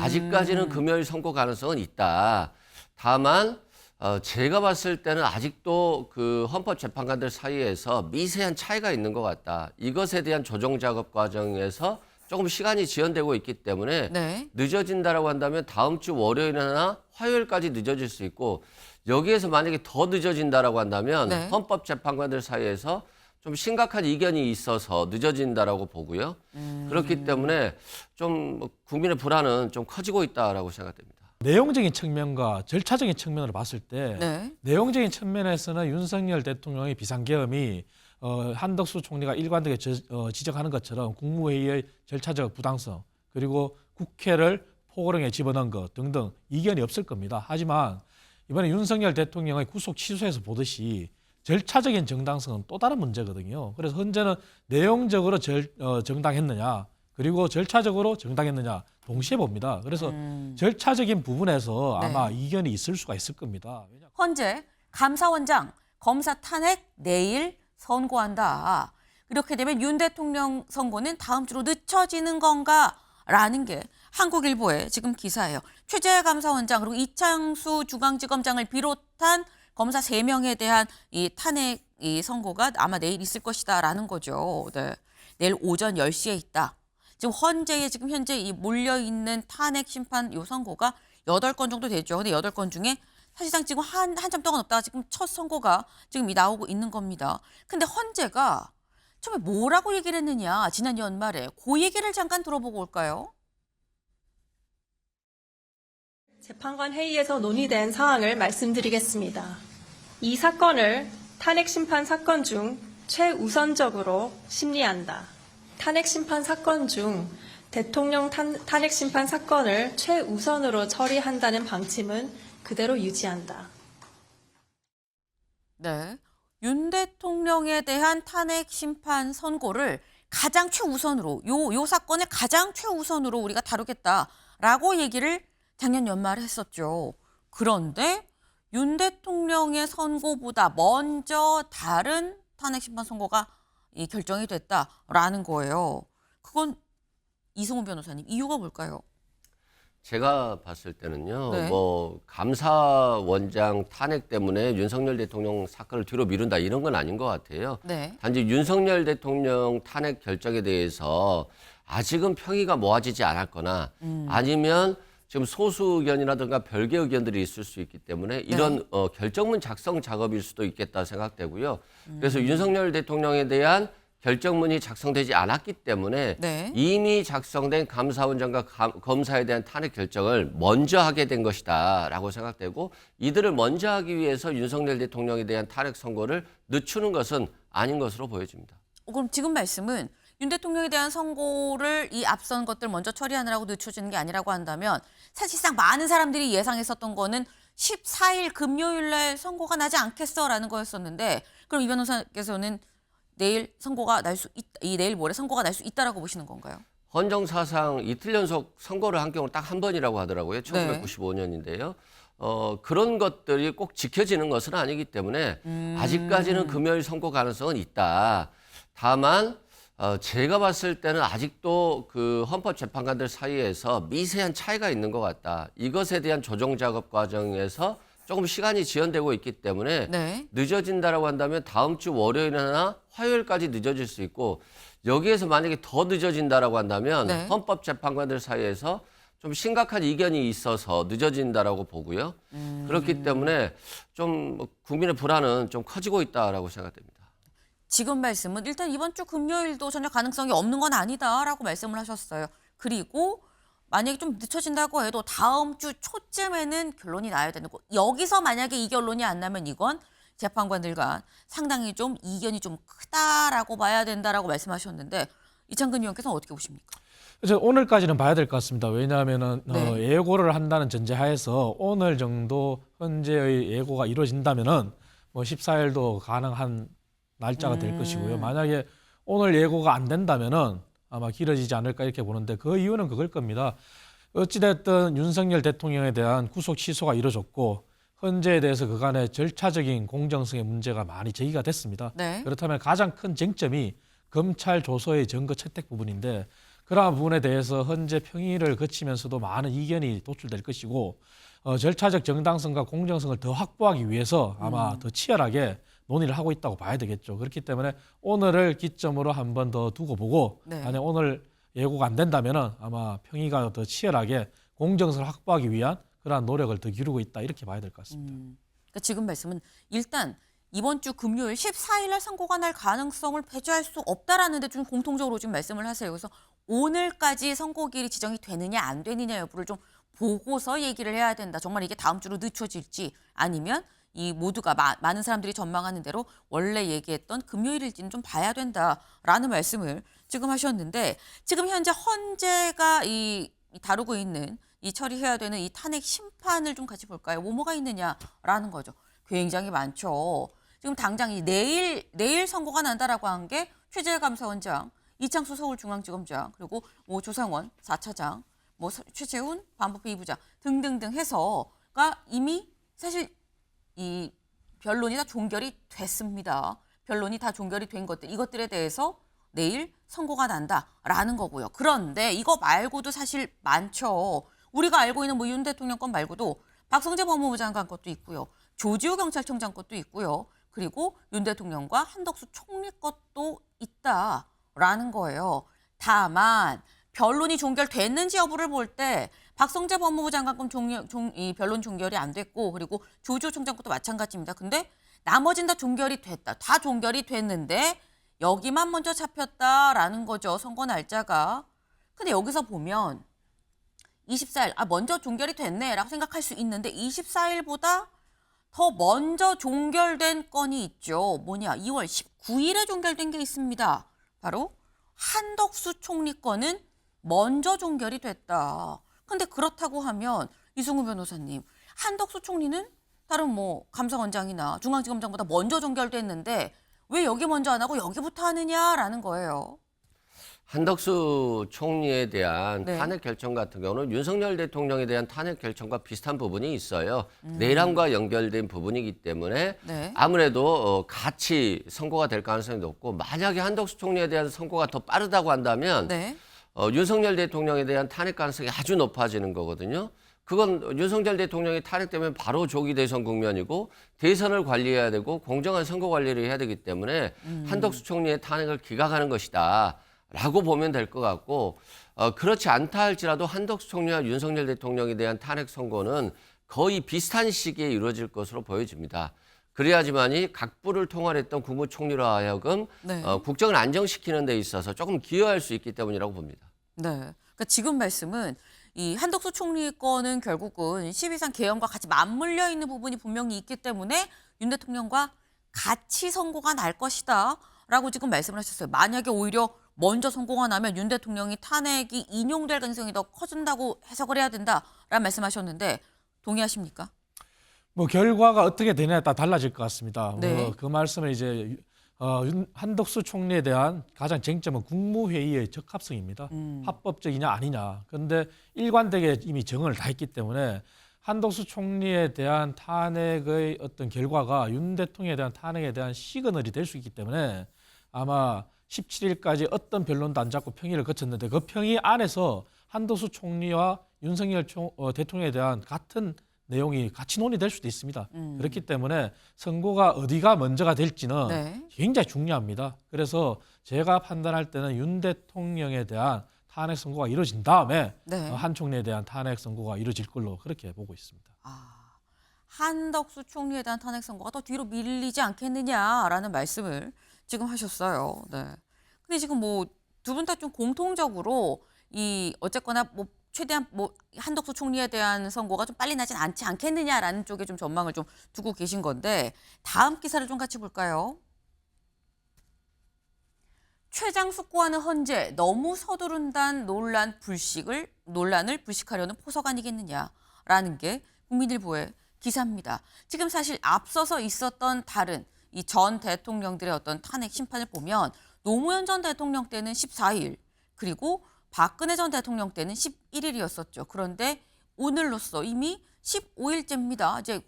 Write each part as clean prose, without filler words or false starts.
아직까지는 금요일 선고 가능성은 있다. 다만 제가 봤을 때는 아직도 그 헌법재판관들 사이에서 미세한 차이가 있는 것 같다. 이것에 대한 조정 작업 과정에서 조금 시간이 지연되고 있기 때문에 네. 늦어진다라고 한다면 다음 주 월요일이나 화요일까지 늦어질 수 있고 여기에서 만약에 더 늦어진다라고 한다면 네. 헌법재판관들 사이에서 좀 심각한 이견이 있어서 늦어진다라고 보고요. 그렇기 때문에 좀 국민의 불안은 좀 커지고 있다라고 생각됩니다. 내용적인 측면과 절차적인 측면으로 봤을 때 네. 내용적인 측면에서는 윤석열 대통령의 비상계엄이 한덕수 총리가 일관되게 지적하는 것처럼 국무회의의 절차적 부당성 그리고 국회를 포고령에 집어넣은 것 등등 이견이 없을 겁니다. 하지만 이번에 윤석열 대통령의 구속 취소에서 보듯이 절차적인 정당성은 또 다른 문제거든요. 그래서 현재는 내용적으로 정당했느냐 그리고 절차적으로 정당했느냐 동시에 봅니다. 그래서 절차적인 부분에서 네. 아마 이견이 있을 수가 있을 겁니다. 현재 감사원장 검사 탄핵 내일 선고한다. 이렇게 되면 윤 대통령 선고는 다음 주로 늦춰지는 건가라는 게 한국일보의 지금 기사예요. 최재 감사원장 그리고 이창수 중앙지검장을 비롯한 검사 3명에 대한 이 탄핵 이 선고가 아마 내일 있을 것이다라는 거죠. 네. 내일 오전 10시에 있다. 지금 현재 이 몰려 있는 탄핵 심판 요 선고가 8건 정도 되죠. 근데 8건 중에 사실상 지금 한참 동안 없다가 지금 첫 선고가 지금 나오고 있는 겁니다. 근데 헌재가 처음에 뭐라고 얘기를 했느냐 지난 연말에 그 얘기를 잠깐 들어보고 올까요? 재판관 회의에서 논의된 사항을 말씀드리겠습니다. 이 사건을 탄핵 심판 사건 중 최우선적으로 심리한다. 탄핵 심판 사건 중 대통령 탄핵 심판 사건을 최우선으로 처리한다는 방침은 그대로 유지한다. 네. 윤 대통령에 대한 탄핵 심판 선고를 가장 최우선으로 요 사건을 가장 최우선으로 우리가 다루겠다라고 얘기를 작년 연말에 했었죠. 그런데 윤 대통령의 선고보다 먼저 다른 탄핵 심판 선고가 결정이 됐다라는 거예요. 그건 이승훈 변호사님 이유가 뭘까요? 제가 봤을 때는요, 네. 뭐 감사원장 탄핵 때문에 윤석열 대통령 사건을 뒤로 미룬다 이런 건 아닌 것 같아요. 네. 단지 윤석열 대통령 탄핵 결정에 대해서 아직은 평의가 모아지지 않았거나 아니면 지금 소수 의견이라든가 별개 의견들이 있을 수 있기 때문에 이런 결정문 작성 작업일 수도 있겠다 생각되고요. 그래서 윤석열 대통령에 대한 결정문이 작성되지 않았기 때문에 네. 이미 작성된 감사원장과 검사에 대한 탄핵 결정을 먼저 하게 된 것이다라고 생각되고 이들을 먼저 하기 위해서 윤석열 대통령에 대한 탄핵 선고를 늦추는 것은 아닌 것으로 보여집니다. 그럼 지금 말씀은 윤 대통령에 대한 선고를 이 앞선 것들 먼저 처리하느라고 늦춰지는 게 아니라고 한다면 사실상 많은 사람들이 예상했었던 거는 14일 금요일 날 선고가 나지 않겠어라는 거였었는데 그럼 이 변호사께서는 내일 선고가 날 수 있다, 내일 모레 선고가 날 수 있다라고 보시는 건가요? 헌정사상 이틀 연속 선고를 한 경우 딱 한 번이라고 하더라고요. 1995년인데요. 그런 것들이 꼭 지켜지는 것은 아니기 때문에 아직까지는 금요일 선고 가능성은 있다. 다만 제가 봤을 때는 아직도 그 헌법재판관들 사이에서 미세한 차이가 있는 것 같다. 이것에 대한 조정 작업 과정에서 조금 시간이 지연되고 있기 때문에 네. 늦어진다라고 한다면 다음 주 월요일이나 화요일까지 늦어질 수 있고 여기에서 만약에 더 늦어진다라고 한다면 네. 헌법재판관들 사이에서 좀 심각한 이견이 있어서 늦어진다라고 보고요. 그렇기 때문에 좀 국민의 불안은 좀 커지고 있다라고 생각됩니다. 지금 말씀은 일단 이번 주 금요일도 전혀 가능성이 없는 건 아니다라고 말씀을 하셨어요. 그리고 만약에 좀 늦춰진다고 해도 다음 주 초쯤에는 결론이 나야 되는 거. 여기서 만약에 이 결론이 안 나면 이건 재판관들과 상당히 좀 이견이 좀 크다라고 봐야 된다라고 말씀하셨는데 이창근 의원께서는 어떻게 보십니까? 그래서 오늘까지는 봐야 될 것 같습니다. 왜냐하면은 네. 예고를 한다는 전제하에서 오늘 정도 현재의 예고가 이루어진다면은 뭐 14일도 가능한 날짜가 될 것이고요. 만약에 오늘 예고가 안 된다면은 아마 길어지지 않을까 이렇게 보는데 그 이유는 그걸 겁니다. 어찌됐든 윤석열 대통령에 대한 구속 취소가 이루어졌고 헌재에 대해서 그간의 절차적인 공정성의 문제가 많이 제기가 됐습니다. 네. 그렇다면 가장 큰 쟁점이 검찰 조서의 증거 채택 부분인데 그러한 부분에 대해서 헌재 평의를 거치면서도 많은 이견이 도출될 것이고 절차적 정당성과 공정성을 더 확보하기 위해서 아마 더 치열하게 논의를 하고 있다고 봐야 되겠죠. 그렇기 때문에 오늘을 기점으로 한 번 더 두고 보고 네. 만약 오늘 예고가 안 된다면은 아마 평의가 더 치열하게 공정성을 확보하기 위한 그러한 노력을 더 기울이고 있다 이렇게 봐야 될 것 같습니다. 그러니까 지금 말씀은 일단 이번 주 금요일 14일 날 선고가 날 가능성을 배제할 수 없다라는 데 좀 공통적으로 지금 말씀을 하세요. 그래서 오늘까지 선고일이 지정이 되느냐 안 되느냐 여부를 좀 보고서 얘기를 해야 된다. 정말 이게 다음 주로 늦춰질지 아니면 이 모두가 많은 사람들이 전망하는 대로 원래 얘기했던 금요일일지는 좀 봐야 된다라는 말씀을 지금 하셨는데 지금 현재 헌재가 이 다루고 있는 이 처리해야 되는 이 탄핵 심판을 좀 같이 볼까요? 뭐가 있느냐라는 거죠. 굉장히 많죠. 지금 당장 이 내일 선고가 난다라고 한 게 최재해 감사원장, 이창수 서울중앙지검장, 그리고 뭐 조상원 4차장, 뭐 최재훈 반부패 2부장 등등등 해서가 이미 사실 이 변론이 다 종결이 됐습니다. 변론이 다 종결이 된 것들 이것들에 대해서 내일 선고가 난다라는 거고요. 그런데 이거 말고도 사실 많죠. 우리가 알고 있는 뭐 윤 대통령 건 말고도 박성재 법무부 장관 것도 있고요. 조지호 경찰청장 것도 있고요. 그리고 윤 대통령과 한덕수 총리 것도 있다라는 거예요. 다만 변론이 종결됐는지 여부를 볼 때 박성재 법무부 장관 건 이 변론 종결이 안 됐고 그리고 조지호 총장 것도 마찬가지입니다. 근데 나머진 다 종결이 됐다. 다 종결이 됐는데 여기만 먼저 잡혔다라는 거죠. 선거 날짜가. 근데 여기서 보면 24일, 먼저 종결이 됐네라고 생각할 수 있는데 24일보다 더 먼저 종결된 건이 있죠. 뭐냐? 2월 19일에 종결된 게 있습니다. 바로 한덕수 총리 건은 먼저 종결이 됐다. 근데 그렇다고 하면 이승우 변호사님, 한덕수 총리는 다른 뭐 감사원장이나 중앙지검장보다 먼저 종결됐는데 왜 여기 먼저 안 하고 여기부터 하느냐라는 거예요. 한덕수 총리에 대한 네. 탄핵 결정 같은 경우는 윤석열 대통령에 대한 탄핵 결정과 비슷한 부분이 있어요. 내란과 연결된 부분이기 때문에 네. 아무래도 같이 선고가 될 가능성이 높고 만약에 한덕수 총리에 대한 선고가 더 빠르다고 한다면 네. 윤석열 대통령에 대한 탄핵 가능성이 아주 높아지는 거거든요. 그건 윤석열 대통령이 탄핵되면 바로 조기 대선 국면이고 대선을 관리해야 되고 공정한 선거 관리를 해야 되기 때문에 한덕수 총리의 탄핵을 기각하는 것이다. 라고 보면 될 것 같고 그렇지 않다 할지라도 한덕수 총리와 윤석열 대통령에 대한 탄핵 선고는 거의 비슷한 시기에 이루어질 것으로 보여집니다. 그래야지만이 각부를 통할했던 국무총리로 하여금 네. 국정을 안정시키는 데 있어서 조금 기여할 수 있기 때문이라고 봅니다. 네. 그러니까 지금 말씀은 이 한덕수 총리 건은 결국은 12상 개헌과 같이 맞물려 있는 부분이 분명히 있기 때문에 윤 대통령과 같이 선고가 날 것이다. 라고 지금 말씀을 하셨어요. 만약에 오히려 먼저 선고가 나면 윤 대통령이 탄핵이 인용될 가능성이 더 커진다고 해석을 해야 된다라는 말씀하셨는데 동의하십니까? 뭐 결과가 어떻게 되냐에 따라 달라질 것 같습니다. 네. 그 말씀을 이제 한덕수 총리에 대한 가장 쟁점은 국무회의의 적합성입니다. 합법적이냐 아니냐. 그런데 일관되게 이미 정언을 다 했기 때문에 한덕수 총리에 대한 탄핵의 어떤 결과가 윤 대통령에 대한 탄핵에 대한 시그널이 될 수 있기 때문에 아마 17일까지 어떤 변론도 안 잡고 평의를 거쳤는데 그 평의 안에서 한덕수 총리와 윤석열 대통령에 대한 같은 내용이 같이 논의될 수도 있습니다. 그렇기 때문에 선고가 어디가 먼저가 될지는 네. 굉장히 중요합니다. 그래서 제가 판단할 때는 윤 대통령에 대한 탄핵 선고가 이루어진 다음에 네. 한 총리에 대한 탄핵 선고가 이루어질 걸로 그렇게 보고 있습니다. 한덕수 총리에 대한 탄핵 선고가 더 뒤로 밀리지 않겠느냐라는 말씀을 지금 하셨어요. 네. 근데 지금 뭐 두 분 다 좀 공통적으로 이 어쨌거나 뭐 최대한 뭐 한덕수 총리에 대한 선고가 좀 빨리 나진 않지 않겠느냐라는 쪽에 좀 전망을 좀 두고 계신 건데 다음 기사를 좀 같이 볼까요? 최장 숙고하는 헌재 너무 서두른다는 논란을 불식하려는 포석 아니겠느냐라는 게 국민일보의 기사입니다. 지금 사실 앞서서 있었던 다른 이 전 대통령들의 어떤 탄핵 심판을 보면 노무현 전 대통령 때는 14일 그리고 박근혜 전 대통령 때는 11일이었었죠. 그런데 오늘로써 이미 15일째입니다. 이제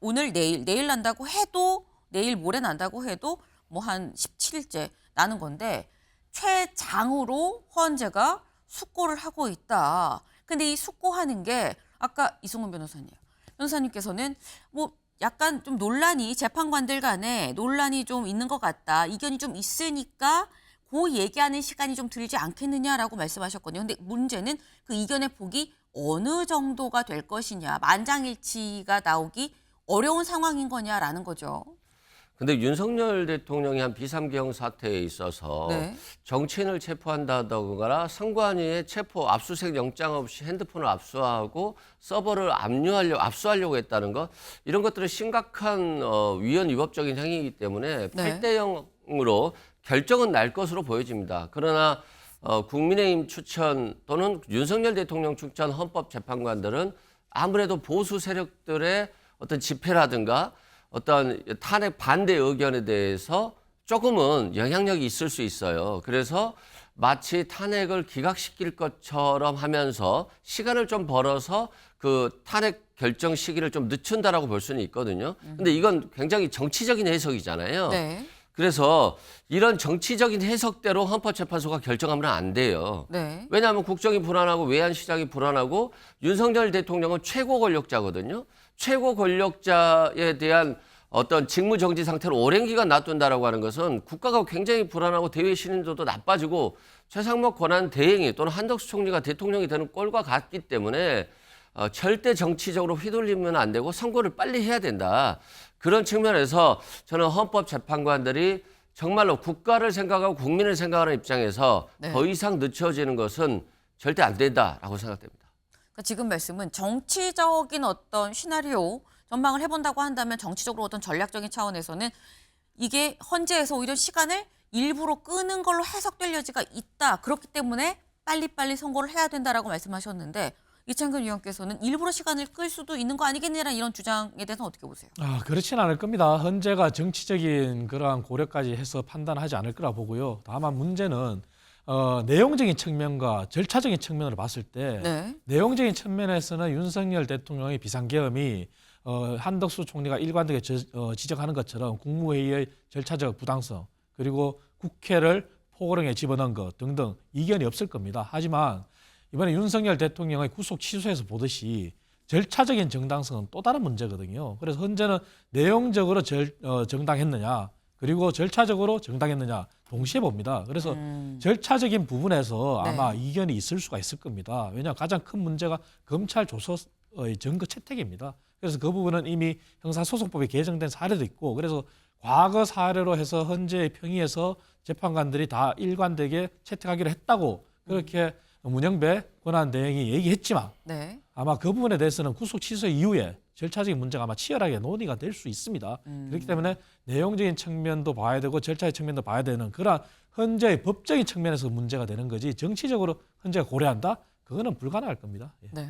오늘 내일 난다고 해도 내일 모레 난다고 해도 뭐 한 17일째 나는 건데 최장으로 헌재가 숙고를 하고 있다. 근데 이 숙고하는 게 아까 이승훈 변호사님께서는 뭐 약간 좀 논란이 재판관들 간에 논란이 좀 있는 것 같다. 이견이 좀 있으니까 그 얘기하는 시간이 좀 들지 않겠느냐라고 말씀하셨거든요. 근데 문제는 그 이견의 폭이 어느 정도가 될 것이냐. 만장일치가 나오기 어려운 상황인 거냐라는 거죠. 근데 윤석열 대통령이 한 비상계엄 사태에 있어서 네. 정치인을 체포한다거나 선관위에 체포 압수수색 영장 없이 핸드폰을 압수하고 서버를 압수하려고 했다는 것, 이런 것들은 심각한 위헌 위법적인 행위이기 때문에 네. 8대 0으로 결정은 날 것으로 보여집니다. 그러나 국민의힘 추천 또는 윤석열 대통령 추천 헌법재판관들은 아무래도 보수 세력들의 어떤 집회라든가 어떤 탄핵 반대 의견에 대해서 조금은 영향력이 있을 수 있어요. 그래서 마치 탄핵을 기각시킬 것처럼 하면서 시간을 좀 벌어서 그 탄핵 결정 시기를 좀 늦춘다라고 볼 수는 있거든요. 근데 이건 굉장히 정치적인 해석이잖아요. 네. 그래서 이런 정치적인 해석대로 헌법재판소가 결정하면 안 돼요. 네. 왜냐하면 국정이 불안하고 외환시장이 불안하고 윤석열 대통령은 최고 권력자거든요. 최고 권력자에 대한 어떤 직무정지 상태로 오랜 기간 놔둔다라고 하는 것은 국가가 굉장히 불안하고 대외 신인도도 나빠지고 최상목 권한 대행이 또는 한덕수 총리가 대통령이 되는 꼴과 같기 때문에 절대 정치적으로 휘둘리면 안 되고 선고를 빨리 해야 된다. 그런 측면에서 저는 헌법재판관들이 정말로 국가를 생각하고 국민을 생각하는 입장에서 네. 더 이상 늦춰지는 것은 절대 안 된다라고 생각됩니다. 그러니까 지금 말씀은 정치적인 어떤 시나리오 전망을 해본다고 한다면 정치적으로 어떤 전략적인 차원에서는 이게 헌재에서 오히려 시간을 일부러 끄는 걸로 해석될 여지가 있다. 그렇기 때문에 빨리빨리 선고를 해야 된다라고 말씀하셨는데 이창근 의원께서는 일부러 시간을 끌 수도 있는 거 아니겠냐는 이런 주장에 대해서는 어떻게 보세요? 그렇지는 않을 겁니다. 헌재가 정치적인 그러한 고려까지 해서 판단하지 않을 거라 보고요. 다만 문제는 내용적인 측면과 절차적인 측면으로 봤을 때 네. 내용적인 측면에서는 윤석열 대통령의 비상계엄이 한덕수 총리가 일관되게 지적하는 것처럼 국무회의의 절차적 부당성 그리고 국회를 포고령에 집어넣은 것 등등 이견이 없을 겁니다. 하지만 이번에 윤석열 대통령의 구속 취소에서 보듯이 절차적인 정당성은 또 다른 문제거든요. 그래서 헌재는 내용적으로 정당했느냐 그리고 절차적으로 정당했느냐 동시에 봅니다. 그래서 절차적인 부분에서 네. 아마 이견이 있을 수가 있을 겁니다. 왜냐하면 가장 큰 문제가 검찰 조서의 증거 채택입니다. 그래서 그 부분은 이미 형사소송법이 개정된 사례도 있고 그래서 과거 사례로 해서 헌재의 평의에서 재판관들이 다 일관되게 채택하기로 했다고 그렇게 문영배 권한대행이 얘기했지만 네. 아마 그 부분에 대해서는 구속 취소 이후에 절차적인 문제가 아마 치열하게 논의가 될 수 있습니다. 그렇기 때문에 내용적인 측면도 봐야 되고 절차의 측면도 봐야 되는 그러한 헌재의 법적인 측면에서 문제가 되는 거지 정치적으로 헌재가 고려한다? 그거는 불가능할 겁니다. 예. 네.